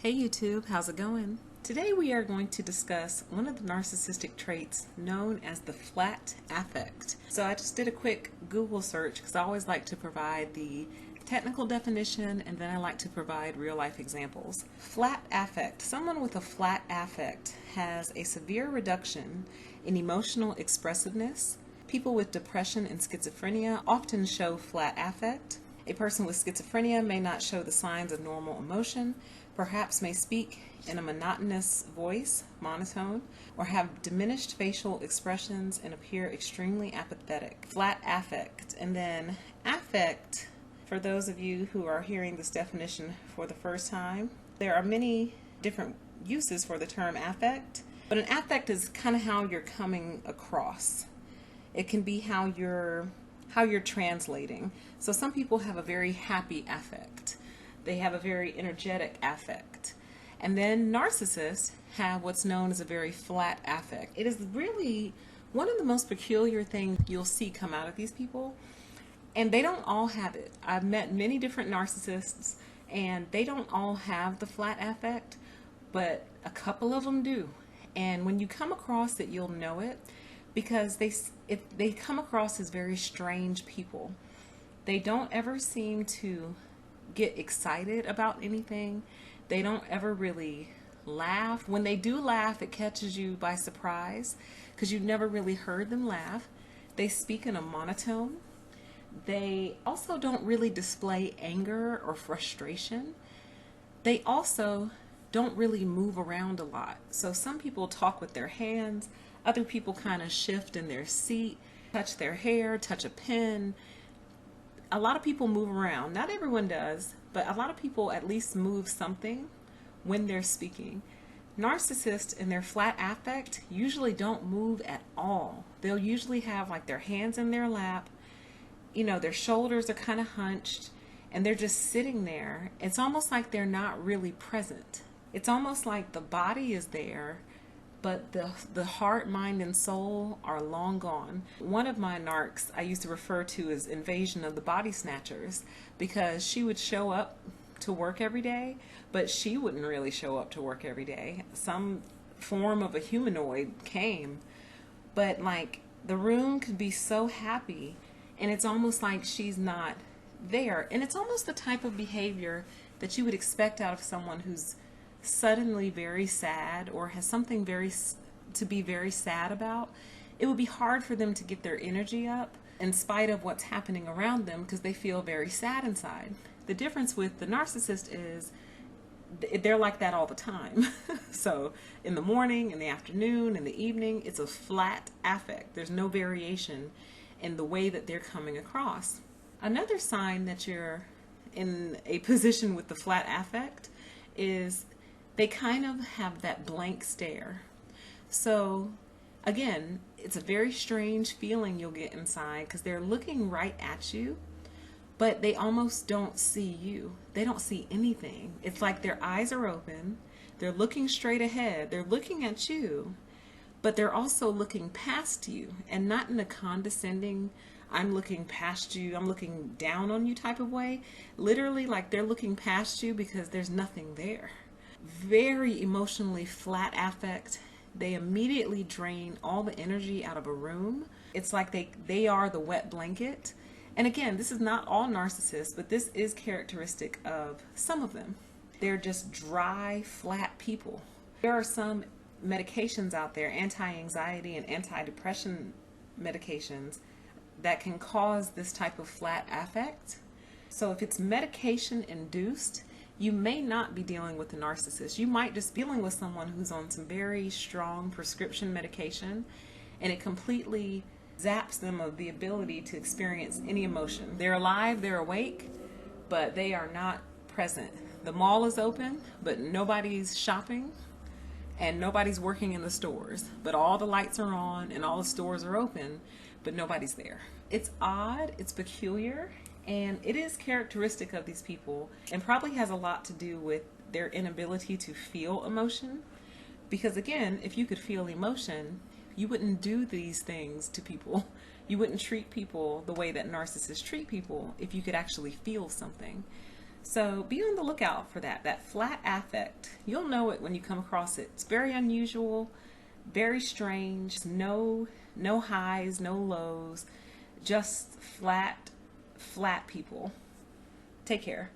Hey YouTube, how's it going? Today we are going to discuss one of the narcissistic traits known as the flat affect. So I just did a quick Google search because I always like to provide the technical definition and then I like to provide real life examples. Flat affect. Someone with a flat affect has a severe reduction in emotional expressiveness. People with depression and schizophrenia often show flat affect. A person with schizophrenia may not show the signs of normal emotion, perhaps may speak in a monotonous voice, monotone, or have diminished facial expressions and appear extremely apathetic. Flat affect. And then affect, for those of you who are hearing this definition for the first time, there are many different uses for the term affect, but an affect is kind of how you're coming across. It can be how you're translating. So some people have a very happy affect. They have a very energetic affect. And then narcissists have what's known as a very flat affect. It is really one of the most peculiar things you'll see come out of these people. And they don't all have it. I've met many different narcissists and they don't all have the flat affect, but a couple of them do. And when you come across it, you'll know it because they come across as very strange people. They don't ever seem to get excited about anything. They don't ever really laugh. When they do laugh, it catches you by surprise because you've never really heard them laugh. They speak in a monotone. They also don't really display anger or frustration. They also don't really move around a lot. So some people talk with their hands, other people kind of shift in their seat, touch their hair, touch a pen. A lot of people move around. Not everyone does, but a lot of people at least move something when they're speaking. Narcissists in their flat affect usually don't move at all. They'll usually have like their hands in their lap, their shoulders are kind of hunched, and they're just sitting there. It's almost like they're not really present. It's almost like the body is there, but the heart, mind, and soul are long gone. One of my narcs I used to refer to as invasion of the body snatchers because she would show up to work every day, but she wouldn't really show up to work every day. Some form of a humanoid came, but like the room could be so happy and it's almost like she's not there. And it's almost the type of behavior that you would expect out of someone who's suddenly very sad or has something to be very sad about. It would be hard for them to get their energy up in spite of what's happening around them because they feel very sad inside. The difference with the narcissist is they're like that all the time. So in the morning, in the afternoon, in the evening, it's a flat affect. There's no variation in the way that they're coming across. Another sign that you're in a position with the flat affect is they kind of have that blank stare. So again, it's a very strange feeling you'll get inside because they're looking right at you, but they almost don't see you. They don't see anything. It's like their eyes are open. They're looking straight ahead. They're looking at you, but they're also looking past you, and not in a condescending, I'm looking past you, I'm looking down on you type of way. Literally, like they're looking past you because there's nothing there. Very emotionally flat affect. They immediately drain all the energy out of a room. It's like they are the wet blanket. And again, this is not all narcissists, but this is characteristic of some of them. They're just dry, flat people. There are some medications out there, anti-anxiety and anti-depression medications, that can cause this type of flat affect. So if it's medication induced, you may not be dealing with a narcissist. You might just be dealing with someone who's on some very strong prescription medication and it completely zaps them of the ability to experience any emotion. They're alive, they're awake, but they are not present. The mall is open, but nobody's shopping and nobody's working in the stores, but all the lights are on and all the stores are open, but nobody's there. It's odd, it's peculiar, and it is characteristic of these people and probably has a lot to do with their inability to feel emotion. Because again, if you could feel emotion, you wouldn't do these things to people. You wouldn't treat people the way that narcissists treat people if you could actually feel something. So be on the lookout for that flat affect. You'll know it when you come across it. It's very unusual, very strange. No highs, no lows, just flat people. Take care.